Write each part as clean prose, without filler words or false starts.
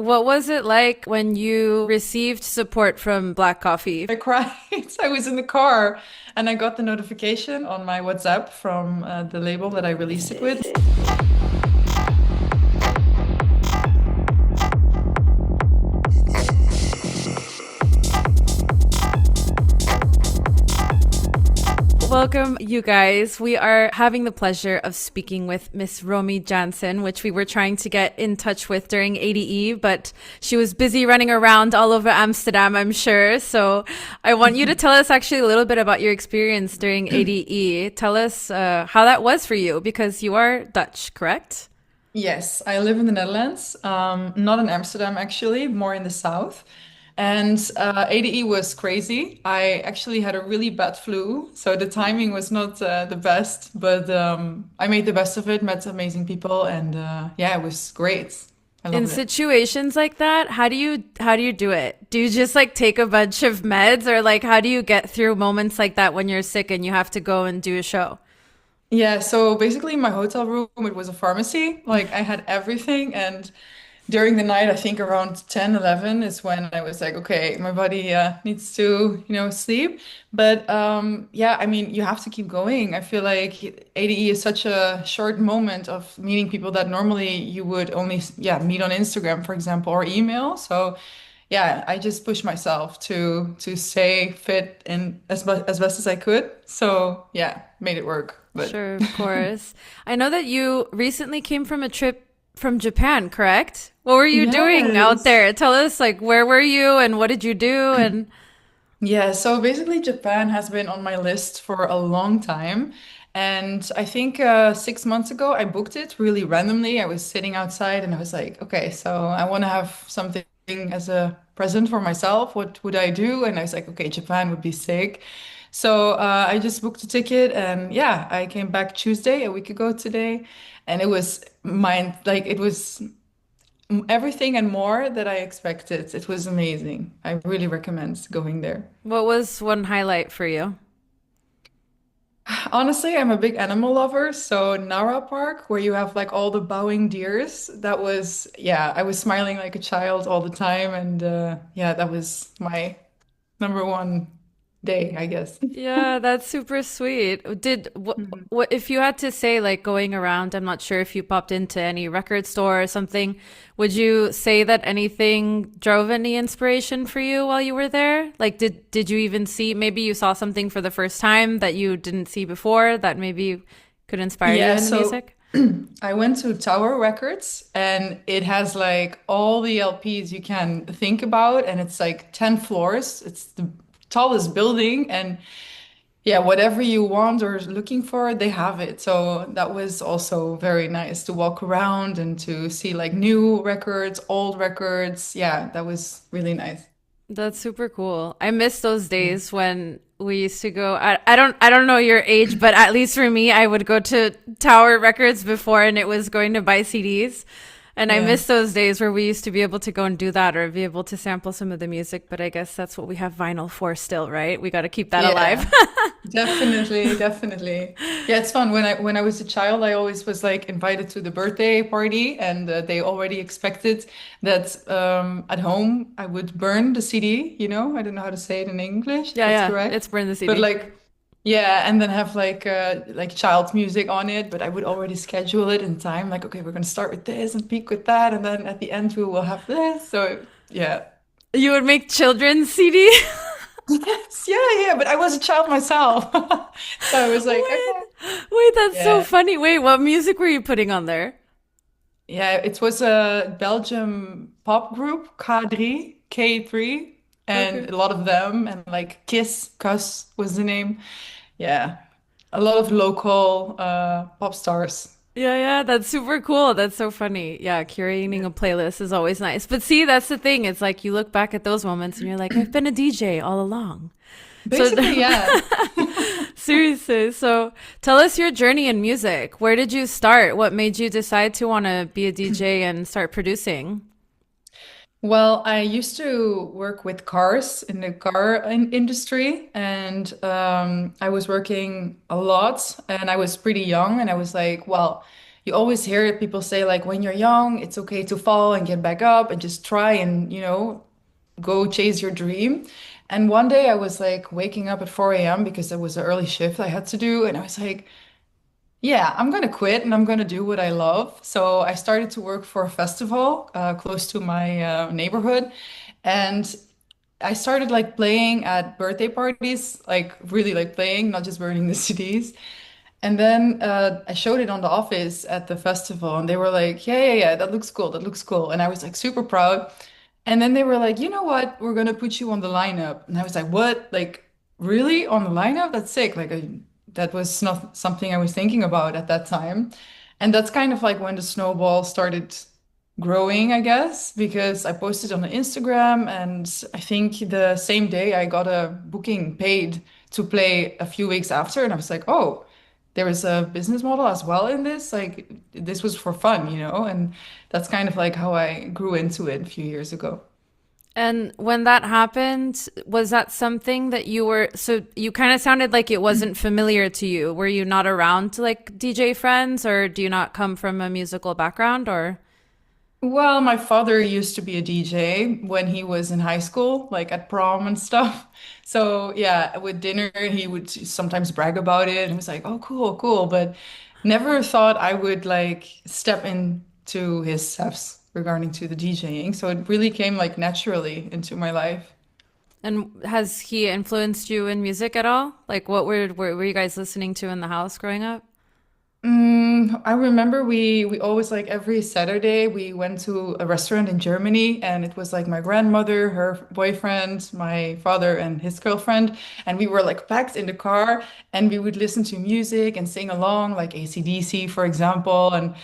What was it like when you received support from Black Coffee? I cried. I was in the car and I got the notification on my WhatsApp from the label that I released it with. Welcome, you guys. We are having the pleasure of speaking with Miss Romy Janssen, which we were trying to get in touch with during ADE, but she was busy running around all over Amsterdam, I'm sure. So I want you to tell us actually a little bit about your experience during ADE. Tell us how that was for you, because you are Dutch, correct? Yes, I live in the Netherlands, not in Amsterdam actually, more in the south. And ADE was crazy. I actually had a really bad flu, so the timing was not the best, but I made the best of it, met amazing people, and yeah, it was great. I In loved it. situations like that, how do you do it? Do you just like take a bunch of meds, or like how do you get through moments like that when you're sick and you have to go and do a show? Yeah, so basically my hotel room, it was a pharmacy. Like I had everything, and during the night, I think around 10, 11 is when I was like, okay, my body needs to, sleep. But yeah, I mean, you have to keep going. I feel like ADE is such a short moment of meeting people that normally you would only, yeah, meet on Instagram, for example, or email. So yeah, I just pushed myself to stay fit and as best as I could. So yeah, made it work. But Sure, of course. I know that you recently came from a trip from Japan, correct? What were you doing out yes. there? Tell us, like, where were you and what did you do? And Yeah, so basically, Japan has been on my list for a long time. And I think 6 months ago, I booked it really randomly. I was sitting outside and I was like, okay, so I want to have something as a present for myself. What would I do? And I was like, okay, Japan would be sick. So I just booked a ticket and yeah, I came back Tuesday, a week ago today. And it was mind, like, it was everything and more that I expected. It was amazing. I really recommend going there. what was one highlight for you? Honestly, I'm a big animal lover, so Nara Park, where you have like all the bowing deers, that was, yeah, I was smiling like a child all the time, and yeah, that was my number one day, I guess. Yeah, that's super sweet. What if you had to say, like, going around, I'm not sure if you popped into any record store or something, would you say that anything drove any inspiration for you while you were there? Like, did you even see, maybe you saw something for the first time that you didn't see before that maybe could inspire you Yeah, in the so music? I went to Tower Records and it has like all the LPs you can think about, and it's like 10 floors. It's the tallest building, and yeah, whatever you want or looking for, they have it. So that was also very nice to walk around and to see like new records, old records. Yeah, that was really nice. That's super cool. I miss those days when we used to go. I don't know your age, but at least for me, I would go to Tower Records before and it was going to buy CDs. And I Yeah. miss those days where we used to be able to go and do that or be able to sample some of the music. But I guess that's what we have vinyl for still, right? We got to keep that Yeah. alive. Definitely, definitely. Yeah, it's fun. When I was a child, I always was like invited to the birthday party, and they already expected that at home I would burn the CD. I don't know how to say it in English. Yeah, That's yeah. correct. It's Burn the But CD. like, yeah, and then have like child music on it. But I would already schedule it in time. Like, okay, we're gonna start with this and peak with that, and then at the end we will have this. So yeah. You would make children's CD? Yes, yeah, yeah. But I was a child myself, so I was like, Wait, okay. wait, that's so Yeah. funny. Wait, what music were you putting on there? Yeah, it was a Belgium pop group, K3, Okay. and a lot of them, and like Kiss, Kuss was the name. Yeah, a lot of local pop stars. Yeah, yeah, that's super cool. That's so funny. Yeah, curating Yeah. a playlist is always nice. But see, that's the thing. It's like you look back at those moments and you're like, I've been a DJ all along. So Basically, yeah. seriously, so tell us your journey in music. Where did you start? What made you decide to want to be a DJ and start producing? Well, I used to work with cars in the car industry, and I was working a lot, and I was pretty young, and I was like, well, you always hear it, people say like when you're young, it's okay to fall and get back up and just try and, go chase your dream. And one day I was like waking up at 4 a.m. because it was an early shift I had to do. And I was like, yeah, I'm gonna quit and I'm gonna do what I love. So I started to work for a festival close to my neighborhood. And I started like playing at birthday parties, like really like playing, not just burning the CDs. And then I showed it on the office at the festival, and they were like, "Yeah, yeah, yeah, that looks cool. That looks cool." And I was like super proud. And then they were like, "You know what? We're gonna put you on the lineup." And I was like, "What? Like, really on the lineup? That's sick." That was not something I was thinking about at that time. And that's kind of like when the snowball started growing, I guess, because I posted on the Instagram, and I think the same day I got a booking paid to play a few weeks after, and I was like, "Oh, there was a business model as well in this. Like this was for fun, you know?" And that's kind of like how I grew into it a few years ago. And when that happened, was that something that so you kind of sounded like it wasn't familiar to you. Were you not around to like DJ friends, or do you not come from a musical background, or? Well, my father used to be a DJ when he was in high school, like at prom and stuff. So yeah, with dinner, he would sometimes brag about it and was like, "Oh, cool, cool." But never thought I would like step into his steps regarding to the DJing. So it really came like naturally into my life. And has he influenced you in music at all? Like what were you guys listening to in the house growing up? I remember we always like every Saturday we went to a restaurant in Germany, and it was like my grandmother, her boyfriend, my father and his girlfriend, and we were like packed in the car, and we would listen to music and sing along like AC/DC, for example. And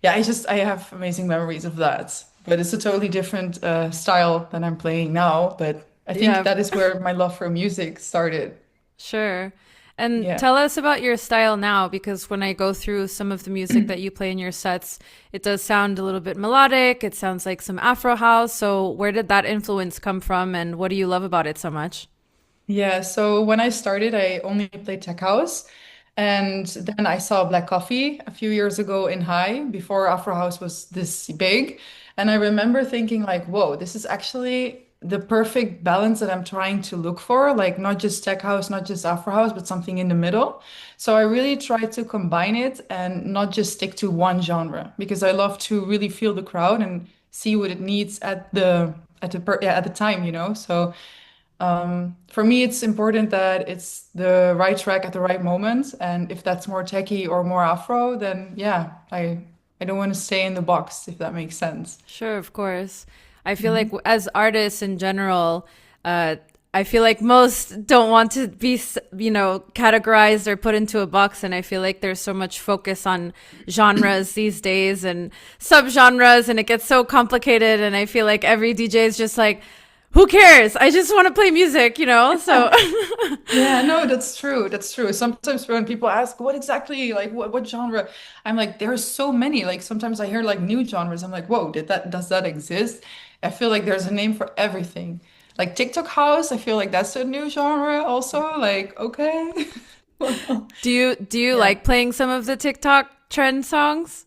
yeah, I have amazing memories of that. But it's a totally different style than I'm playing now, but I think Yeah, that is where my love for music started. sure. And Yeah. tell us about your style now, because when I go through some of the music that you play in your sets, it does sound a little bit melodic. It sounds like some Afro house. So where did that influence come from, and what do you love about it so much? Yeah, so when I started, I only played tech house. And then I saw Black Coffee a few years ago in High before Afro House was this big. And I remember thinking like, whoa, this is actually the perfect balance that I'm trying to look for, like not just tech house, not just Afro House, but something in the middle. So I really tried to combine it and not just stick to one genre because I love to really feel the crowd and see what it needs at the time, you know? So for me, it's important that it's the right track at the right moment. And if that's more techie or more Afro, then yeah, I don't want to stay in the box, if that makes sense. Sure, of course. I feel like Mhm. as artists in general, uh, I feel like most don't want to be, categorized or put into a box. And I feel like there's so much focus on genres these days and subgenres, and it gets so complicated. And I feel like every DJ is just like, who cares? I just want to play music, you know? So, Yeah, no, that's true. That's true. Sometimes when people ask what exactly, like what genre, I'm like, there's so many. Like sometimes I hear like new genres. I'm like, whoa, does that exist? I feel like there's a name for everything. Like TikTok house, I feel like that's a new genre also. Like, okay. Well, do you yeah. like playing some of the TikTok trend songs?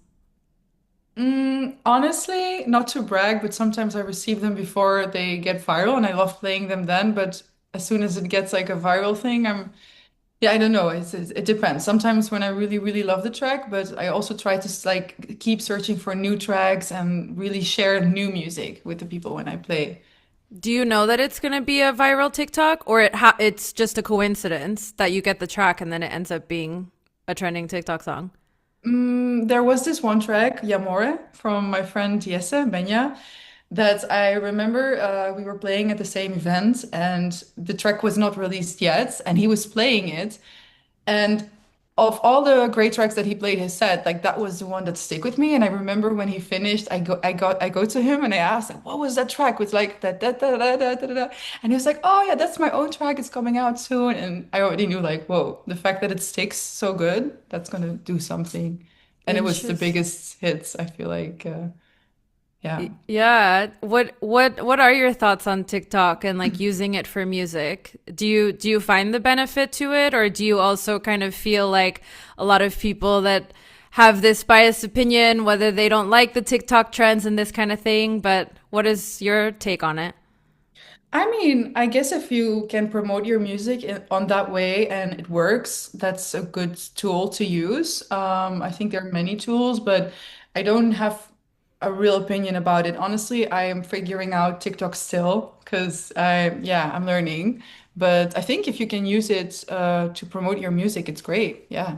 Honestly, not to brag, but sometimes I receive them before they get viral and I love playing them then. But as soon as it gets like a viral thing, yeah, I don't know. It depends. Sometimes when I really, really love the track, but I also try to like keep searching for new tracks and really share new music with the people when I play. Do you know that it's going to be a viral TikTok, or it's just a coincidence that you get the track and then it ends up being a trending TikTok song? There was this one track, Yamore, from my friend Jesse Benya, that I remember we were playing at the same event and the track was not released yet, and he was playing it. And of all the great tracks that he played his set, like that was the one that stick with me. And I remember when he finished, I go to him and I asked, like, what was that track? It's like da da da da da da da. And he was like, oh yeah, that's my own track. It's coming out soon. And I already knew like, whoa, the fact that it sticks so good, that's gonna do something. And it was the Interest. biggest hits, I feel like. Yeah. Yeah. What are your thoughts on TikTok and like using it for music? Do you find the benefit to it, or do you also kind of feel like a lot of people that have this biased opinion, whether they don't like the TikTok trends and this kind of thing. But what is your take on it? I mean, I guess if you can promote your music on that way and it works, that's a good tool to use. I think there are many tools, but I don't have a real opinion about it. Honestly, I am figuring out TikTok still because I'm learning. But I think if you can use it to promote your music, it's great. Yeah.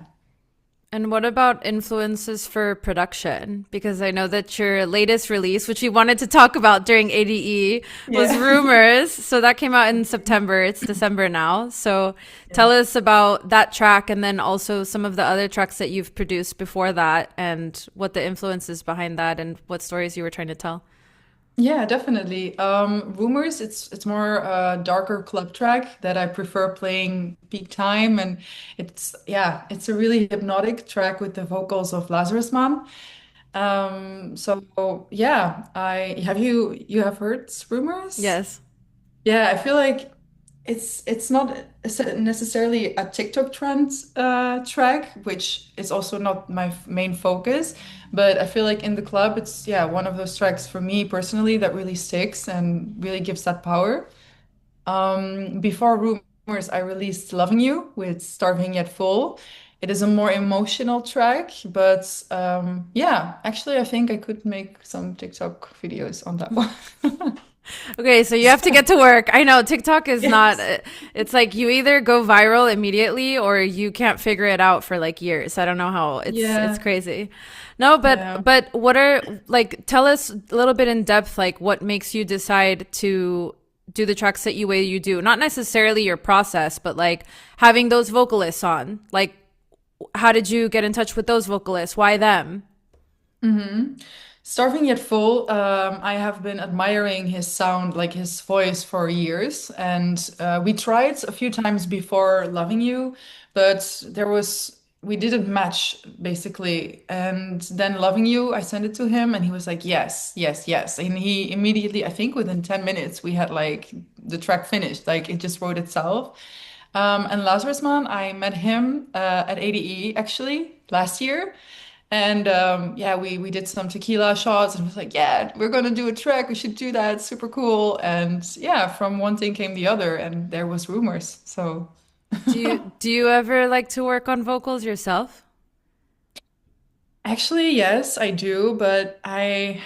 And what about influences for production? Because I know that your latest release, which we wanted to talk about during ADE, was Yeah. Rumors. So that came out in September. It's December now. So tell us about that track and then also some of the other tracks that you've produced before that and what the influences behind that and what stories you were trying to tell. Yeah, definitely. Rumors, it's more a darker club track that I prefer playing peak time, and it's a really hypnotic track with the vocals of Lazarus Man. So yeah, I have you have heard Rumors? Yes. Yeah, I feel like it's not necessarily a TikTok trend track, which is also not my main focus. But I feel like in the club, it's one of those tracks for me personally that really sticks and really gives that power. Before Rumors, I released Loving You with Starving Yet Full. It is a more emotional track, but actually, I think I could make some TikTok videos on that one. Okay, so you have to get to work. I know TikTok is not, Yes. it's like you either go viral immediately or you can't figure it out for like years. I don't know how it's Yeah. crazy. No, Yeah. but what are like tell us a little bit in depth like what makes you decide to do the tracks that you way you do. Not necessarily your process, but like having those vocalists on. Like how did you get in touch with those vocalists? Why them? Starving Yet Full, I have been admiring his sound, like his voice for years. And we tried a few times before Loving You, but we didn't match basically. And then Loving You, I sent it to him and he was like, yes, yes, yes. And he immediately, I think within 10 minutes, we had like the track finished, like it just wrote itself. And Lazarus Man, I met him at ADE actually last year. And we did some tequila shots and was like, yeah, we're gonna do a track. We should do that. Super cool. And yeah, from one thing came the other, and there was Rumors. So Do you ever like to work on vocals yourself? actually, yes, I do, but I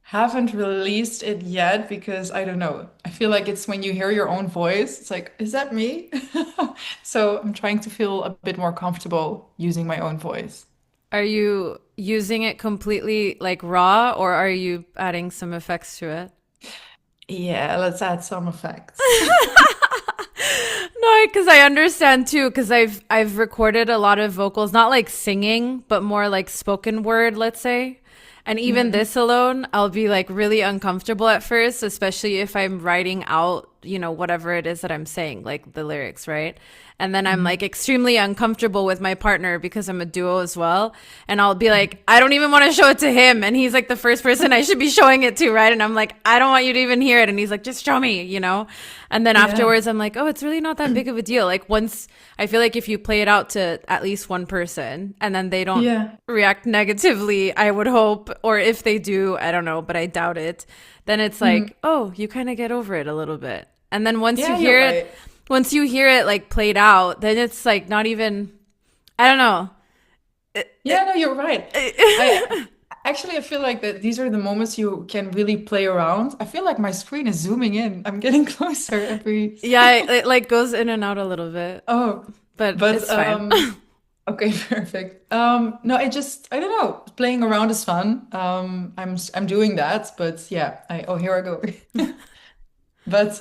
haven't released it yet because I don't know. I feel like it's when you hear your own voice, it's like, is that me? So I'm trying to feel a bit more comfortable using my own voice. Are you using it completely like raw or are you adding some effects to it? Yeah, let's add some effects. No, because I understand too, because I've recorded a lot of vocals, not like singing, but more like spoken word, let's say. And even Mhm. this alone, I'll be like really uncomfortable at first, especially if I'm writing out, whatever it is that I'm saying, like the lyrics, right? And then I'm like extremely uncomfortable with my partner because I'm a duo as well. And I'll be like, I don't even want to show it to him. And he's like the first person I should be showing it to, right? And I'm like, I don't want you to even hear it. And he's like, just show me. And then Yeah. afterwards, I'm like, oh, it's really not that big of a deal. Like once I feel like if you play it out to at least one person and then they don't Yeah. react negatively, I would hope, or if they do, I don't know, but I doubt it, then it's Mhm. like, oh, you kind of get over it a little bit. And then once you Yeah, you're hear it, right. once you hear it like played out, then it's like not even, I don't know. Yeah, no, you're right. I I feel like that these are the moments you can really play around. I feel like my screen is zooming in. I'm getting closer every. Yeah, it like goes in and out a little bit, Oh, but but it's fine. okay, perfect. No, I don't know. Playing around is fun. I'm doing that, but yeah, here I go. But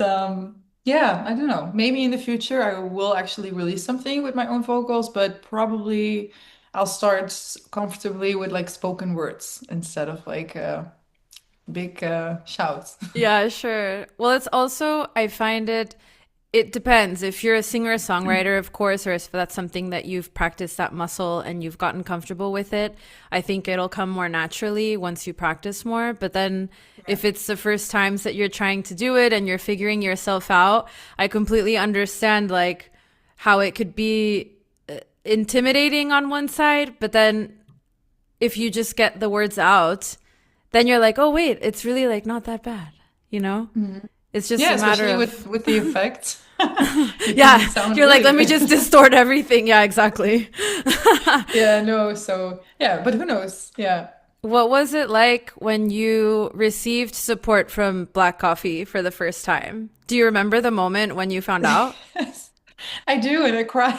yeah, I don't know. Maybe in the future I will actually release something with my own vocals, but probably I'll start comfortably with like spoken words instead of like big shouts. Yeah, sure. Well, it's also, I find it depends. If you're a singer, songwriter, of course, or if that's something that you've practiced that muscle and you've gotten comfortable with it, I think it'll come more naturally once you practice more. But then if it's the first times that you're trying to do it and you're figuring yourself out, I completely understand like how it could be intimidating on one side, but then if you just get the words out, then you're like, oh wait, it's really like not that bad, you know? It's just Yeah, a matter especially of with the effects. It can yeah, sound you're like, really let me good. just distort everything. Yeah, exactly. Yeah, no, so yeah, but who knows? Yeah. What was it like when you received support from Black Coffee for the first time? Do you remember the moment when you found out? Yes, I do, and I cried.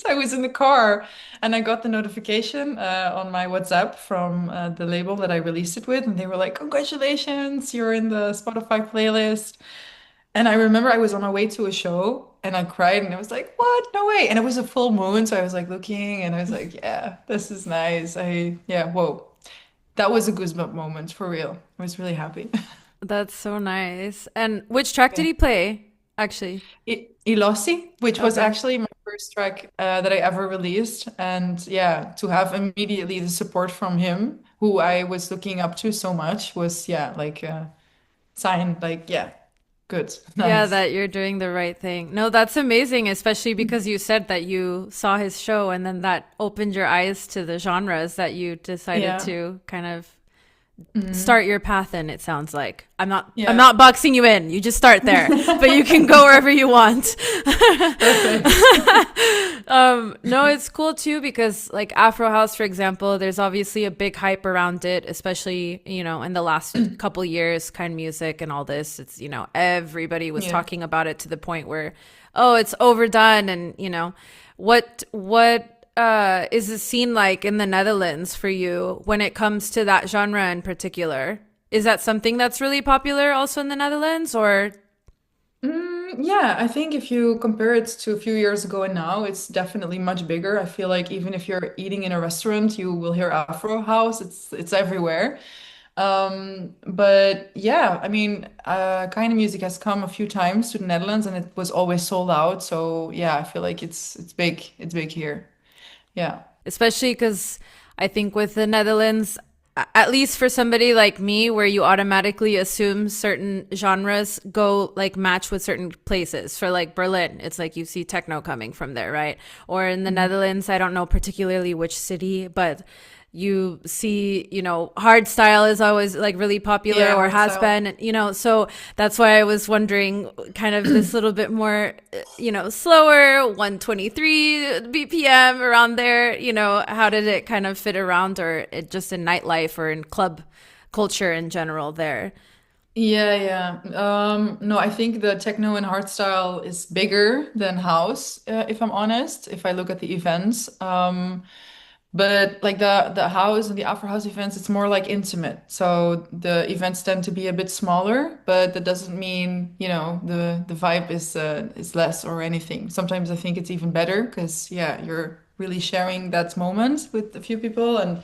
I was in the car and I got the notification on my WhatsApp from the label that I released it with, and they were like, "Congratulations, you're in the Spotify playlist." And I remember I was on my way to a show and I cried and I was like, "What? No way!" And it was a full moon, so I was like looking and I was like, "Yeah, this is nice." Yeah, whoa, that was a goosebump moment for real. I was really happy. That's so nice. And which track did Yeah. he play, actually? Ilossi, which was Okay. actually my first track that I ever released. And yeah, to have immediately the support from him, who I was looking up to so much, was yeah, like a sign, like, yeah, good, Yeah, nice. that you're doing the right thing. No, that's amazing, especially because you said that you saw his show and then that opened your eyes to the genres that you decided Yeah. to kind of Mhm. start your path in, it sounds like. I'm Yeah. not boxing you in. You just start there, but you can go wherever you want. Perfect. No, it's cool too because like Afro House, for example, there's obviously a big hype around it, especially, you know, in the last couple years, kind of music and all this. It's, you know, everybody was Yeah. talking about it to the point where, oh, it's overdone. And, you know, what is the scene like in the Netherlands for you when it comes to that genre in particular? Is that something that's really popular also in the Netherlands or Yeah, I think if you compare it to a few years ago and now, it's definitely much bigger. I feel like even if you're eating in a restaurant, you will hear Afro House. It's everywhere. But yeah, I mean, kind of music has come a few times to the Netherlands and it was always sold out. So yeah, I feel like it's big. It's big here. Yeah. especially because I think with the Netherlands, at least for somebody like me, where you automatically assume certain genres go like match with certain places. For like Berlin, it's like you see techno coming from there, right? Or in the Mhm. Netherlands, I don't know particularly which city, but you see, you know, hard style is always like really popular Yeah, or hard has style. been, you know, so that's why I was wondering kind of this little bit more, you know, slower, 123 BPM around there, you know, how did it kind of fit around or it just in nightlife or in club culture in general there? Yeah, yeah. No, I think the techno and hardstyle is bigger than house, if I'm honest, if I look at the events. But like the house and the Afro house events, it's more like intimate. So the events tend to be a bit smaller, but that doesn't mean, you know, the vibe is less or anything. Sometimes I think it's even better because yeah, you're really sharing that moment with a few people and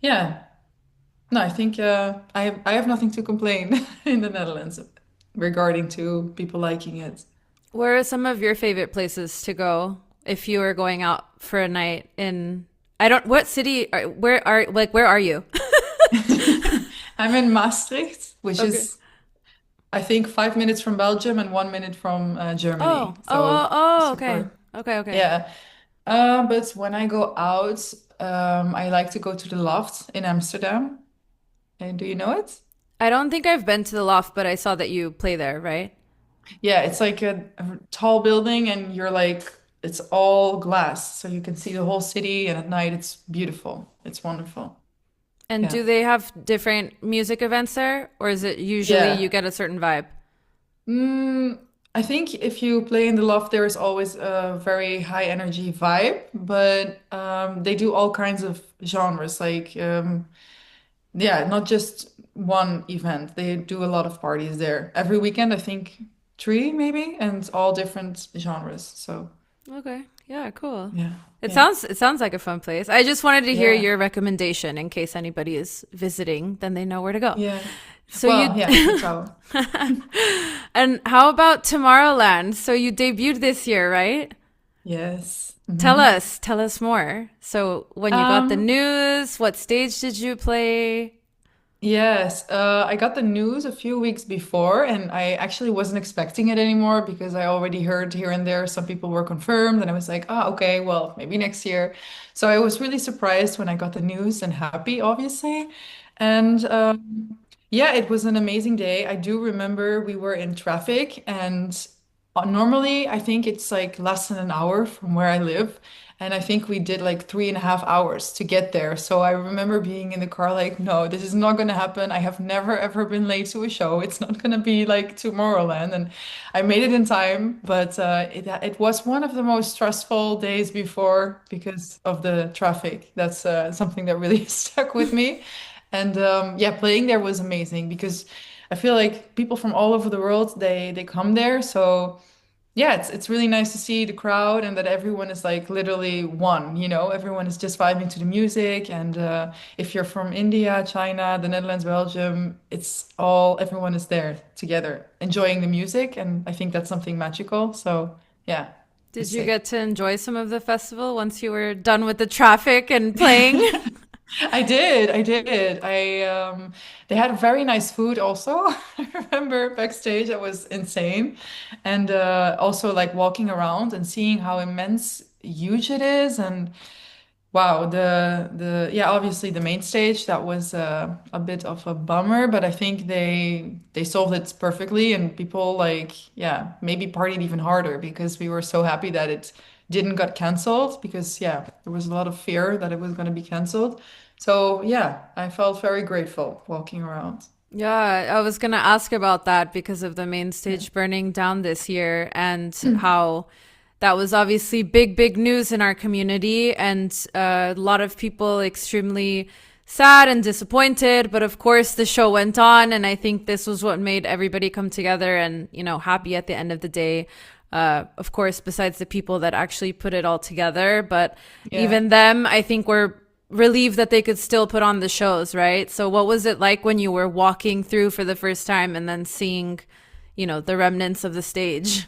yeah. No, I think I have nothing to complain in the Netherlands regarding to people liking it. Where are some of your favorite places to go if you were going out for a night in, I don't, what city, where are you? I'm in Maastricht, which Okay. is I think 5 minutes from Belgium and 1 minute from Oh, Germany. oh, oh, So oh, okay. super. Okay, okay. Yeah. But when I go out, I like to go to the Loft in Amsterdam. And do you know it? I don't think I've been to the loft, but I saw that you play there, right? Yeah, it's like a tall building and you're like, it's all glass. So you can see the whole city and at night it's beautiful. It's wonderful. And Yeah. do they have different music events there, or is it usually you Yeah. get a certain vibe? Mm, I think if you play in the loft, there is always a very high energy vibe, but they do all kinds of genres. Like, yeah, not just one event. They do a lot of parties there. Every weekend, I think three maybe, and all different genres. So, Okay. Yeah, cool. yeah, It yeah, sounds like a fun place. I just wanted to hear yeah, your recommendation in case anybody is visiting, then they know where to go. yeah. So Well, you yeah, that's how. and how about Tomorrowland? So you debuted this year, right? Yes. Tell us more. So when you got the Um, news, what stage did you play? Yes, I got the news a few weeks before, and I actually wasn't expecting it anymore because I already heard here and there some people were confirmed, and I was like, oh, okay, well, maybe next year. So I was really surprised when I got the news and happy, obviously. And yeah, it was an amazing day. I do remember we were in traffic, and normally I think it's like less than an hour from where I live. And I think we did like 3.5 hours to get there. So I remember being in the car like, no, this is not going to happen. I have never ever been late to a show. It's not going to be like Tomorrowland. And I made it in time, but it was one of the most stressful days before because of the traffic. That's something that really stuck with me. And yeah, playing there was amazing because I feel like people from all over the world they come there. So yeah, it's really nice to see the crowd and that everyone is like literally one, everyone is just vibing to the music. And if you're from India, China, the Netherlands, Belgium, everyone is there together enjoying the music. And I think that's something magical. So yeah, Did it's you sick. get to enjoy some of the festival once you were done with the traffic and playing? I did. I did. They had very nice food also. I remember backstage, that was insane. And also like walking around and seeing how immense, huge it is. And wow, yeah, obviously the main stage, that was a bit of a bummer, but I think they solved it perfectly and people like, yeah, maybe partied even harder because we were so happy that it didn't got canceled because yeah, there was a lot of fear that it was going to be canceled. So yeah, I felt very grateful walking around. Yeah, I was gonna ask about that because of the main Yeah. stage burning down this year and how that was obviously big, big news in our community and a lot of people extremely sad and disappointed. But of course, the show went on, and I think this was what made everybody come together and, happy at the end of the day. Of course, besides the people that actually put it all together, but Yeah. even them, I think were relieved that they could still put on the shows, right? So what was it like when you were walking through for the first time and then seeing, the remnants of the stage?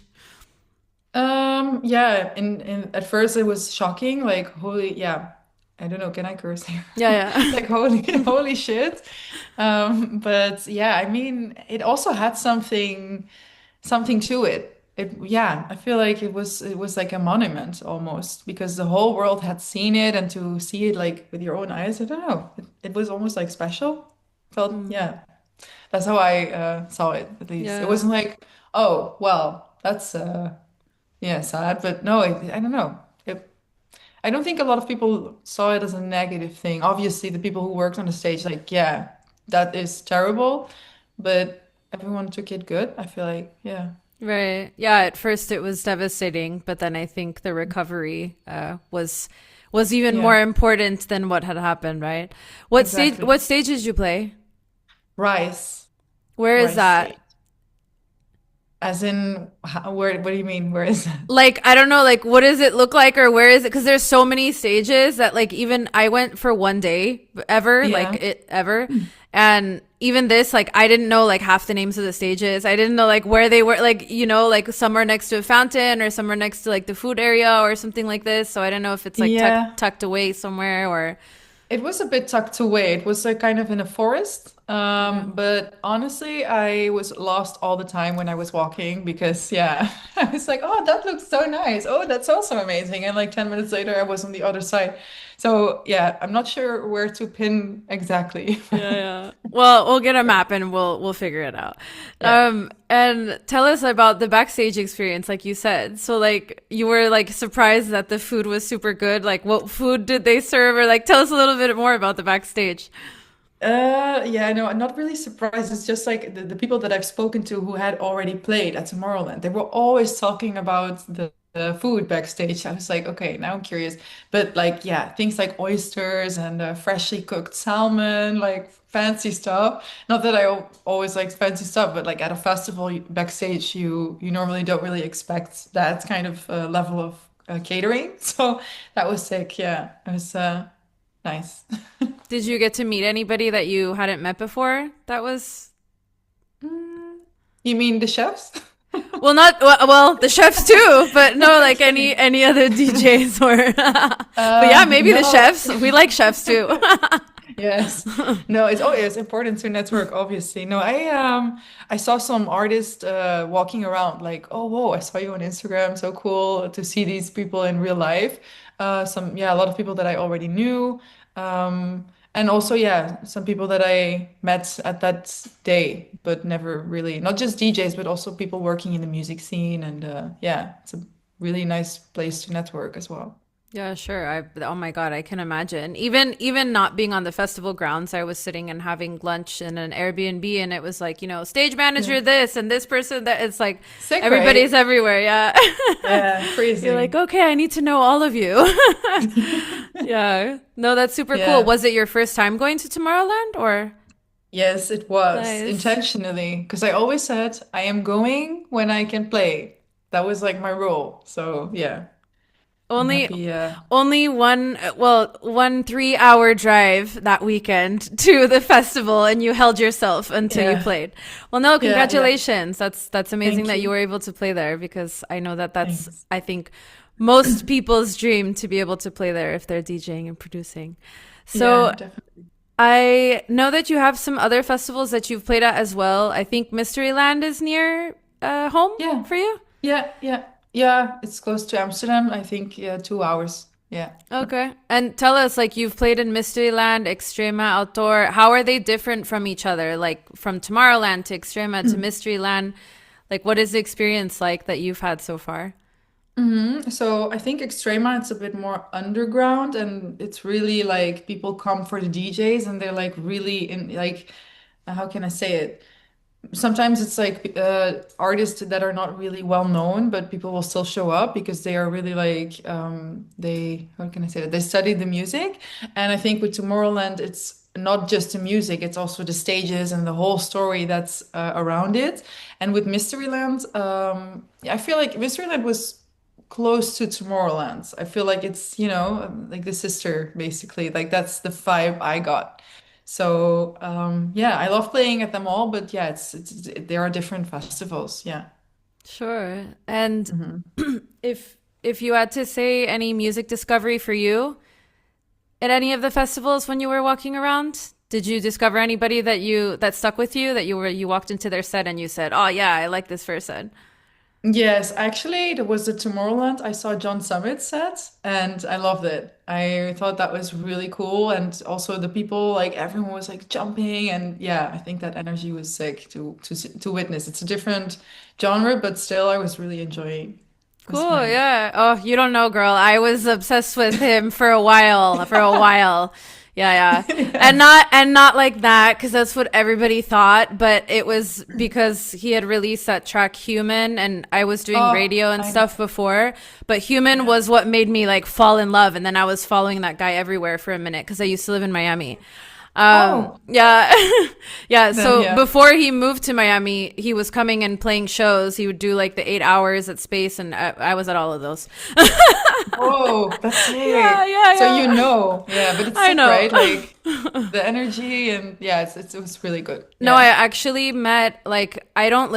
Yeah, in at first it was shocking, like holy, yeah. I don't know, can I curse here? Yeah, yeah. Like holy shit. But yeah, I mean, it also had something to it. Yeah, I feel like it was like a monument almost because the whole world had seen it and to see it like with your own eyes, I don't know. It was almost like special. Felt, Mm, yeah. That's how I saw it at least. It yeah. wasn't like, oh, well, that's yeah, sad, but no, I don't know. I don't think a lot of people saw it as a negative thing. Obviously, the people who worked on the stage, like, yeah, that is terrible, but everyone took it good. I feel like, yeah, Right. Yeah, at first it was devastating, but then I think the recovery was even more yeah, important than what had happened, right? What exactly. stage did you play? Rice, Where is rice that? state. As in, where? What do you mean? Where is that? Like, I don't know, like, what does it look like or where is it? Because there's so many stages that, like, even I went for one day ever, like, Yeah, it ever. And even this, like, I didn't know, like, half the names of the stages. I didn't know, like, where they were, like, like, some are next to a fountain or some are next to, like, the food area or something like this. So I don't know if it's, like, yeah. tucked away somewhere or. It was a bit tucked away. It was like kind of in a forest. Yeah. But honestly, I was lost all the time when I was walking because, yeah, I was like, oh, that looks so nice. Oh, that's also amazing. And like 10 minutes later, I was on the other side. So, yeah, I'm not sure where to pin exactly. Yeah, yeah. Well, we'll get a map and we'll figure it out. Yeah. And tell us about the backstage experience, like you said. So, like, you were like surprised that the food was super good. Like, what food did they serve? Or like, tell us a little bit more about the backstage. Yeah, no, I'm not really surprised. It's just like the people that I've spoken to who had already played at Tomorrowland. They were always talking about the food backstage. I was like, okay, now I'm curious. But like, yeah, things like oysters and freshly cooked salmon, like fancy stuff. Not that I always like fancy stuff, but like at a festival backstage, you normally don't really expect that kind of level of catering. So that was sick. Yeah, it was nice. Did you get to meet anybody that you hadn't met before? That was Mm, You mean the chefs? well, not well, the chefs too, but no, like Kidding. any other DJs or. But yeah, maybe the No. chefs. We like chefs too. Yes. No, it's important to network, obviously. No, I saw some artists walking around like, oh whoa, I saw you on Instagram. So cool to see these people in real life. A lot of people that I already knew. And also, yeah, some people that I met at that day, but never really, not just DJs, but also people working in the music scene. And yeah, it's a really nice place to network as well. Yeah, sure. Oh my God, I can imagine. Even not being on the festival grounds, I was sitting and having lunch in an Airbnb, and it was like, stage Yeah. manager this and this person that. It's like Sick, everybody's right? everywhere. Yeah. Yeah, You're like, crazy. okay, I need to know all of you. Yeah. No, that's super cool. Yeah. Was it your first time going to Tomorrowland or? Yes, it was Nice. intentionally because I always said I am going when I can play. That was like my rule. So yeah, I'm Only happy. only one 3-hour drive that weekend to the festival, and you held yourself until you Yeah, played. Well, no, yeah. congratulations. That's amazing Thank that you you. were able to play there, because I know that that's, Thanks. I think, most people's dream to be able to play there if they're DJing and producing. Yeah, So definitely. I know that you have some other festivals that you've played at as well. I think Mysteryland is near home Yeah, for you. yeah. It's close to Amsterdam. I think 2 hours. Yeah. Okay. And tell us, like, you've played in Mysteryland, Extrema, Outdoor. How are they different from each other? Like, from Tomorrowland to Extrema to Mysteryland? Like, what is the experience like that you've had so far? So I think Extrema, it's a bit more underground, and it's really like people come for the DJs, and they're like really in like how can I say it? Sometimes it's like artists that are not really well known, but people will still show up because they are really like they how can I say that? They study the music, and I think with Tomorrowland, it's not just the music; it's also the stages and the whole story that's around it. And with Mysteryland, I feel like Mysteryland was close to Tomorrowland. I feel like it's like the sister basically. Like that's the vibe I got. So yeah, I love playing at them all, but yeah, it's there are different festivals. Yeah. Sure. And hmm if you had to say any music discovery for you at any of the festivals when you were walking around, did you discover anybody that stuck with you, that you walked into their set and you said, "Oh yeah, I like this person." Yes, actually, there was the Tomorrowland. I saw John Summit's set and I loved it. I thought that was really cool. And also the people, like everyone was like jumping and yeah, I think that energy was sick to witness. It's a different genre, but still I was really enjoying. It was Cool, nice. yeah. Oh, you don't know, girl. I was obsessed with him for a while, for a while. Yeah, yeah. Yeah. And not like that, because that's what everybody thought, but it was because he had released that track Human, and I was doing Oh, radio and I know. stuff before, but Human Yeah. was what made me like fall in love, and then I was following that guy everywhere for a minute because I used to live in Miami. Oh, Yeah. Yeah. then So yeah. before he moved to Miami, he was coming and playing shows. He would do like the 8 hours at Space, and I was at all of those. Oh, that's Yeah, sick. yeah, So you yeah. know, yeah, but it's I sick, know. right? Like the energy and yeah, it was really good. No, I Yeah. actually met, like, I don't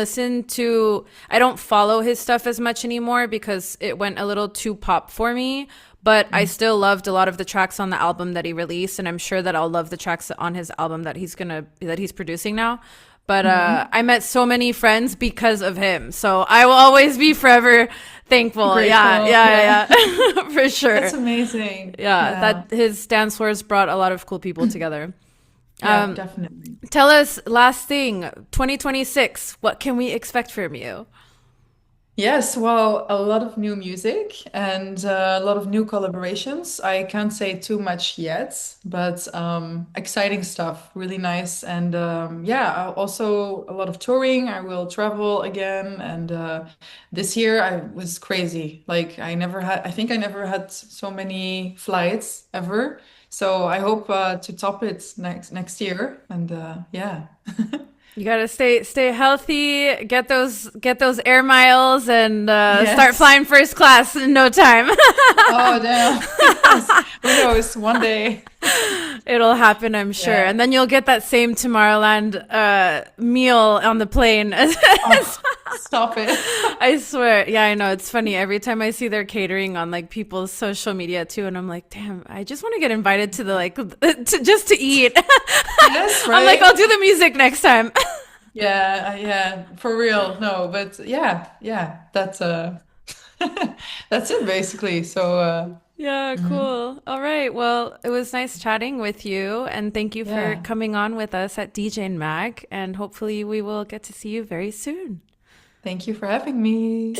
follow his stuff as much anymore because it went a little too pop for me. But I still loved a lot of the tracks on the album that he released, and I'm sure that I'll love the tracks on his album that he's producing now. But hmm I met so many friends because of him, so I will always be forever thankful. Yeah, Grateful. Yeah. yeah, yeah, for That's sure. amazing. Yeah, Yeah. that his dance floors brought a lot of cool people together. Yeah, definitely. Tell us, last thing, 2026, what can we expect from you? Yes, well, a lot of new music and a lot of new collaborations. I can't say too much yet, but exciting stuff, really nice. And yeah, also a lot of touring. I will travel again. And this year I was crazy. Like I think I never had so many flights ever. So I hope to top it next year. And yeah. You gotta stay healthy, get those air miles, and start Yes. flying first class in no time. Oh, damn. Yes. Who knows? One day. It'll happen, I'm sure. Yeah. And then you'll get that same Tomorrowland meal on the plane. Oh, Stop it. I swear. Yeah, I know. It's funny. Every time I see their catering on like people's social media too, and I'm like, damn, I just want to get invited to the like just to eat. Yes, I'm like, right? I'll do the music next time. Yeah, yeah, for real. No, but yeah, that's that's it basically. So Yeah, mhm. cool. All right. Well, it was nice chatting with you, and thank you for Yeah. coming on with us at DJane Mag, and hopefully we will get to see you very soon. Thank you for having me.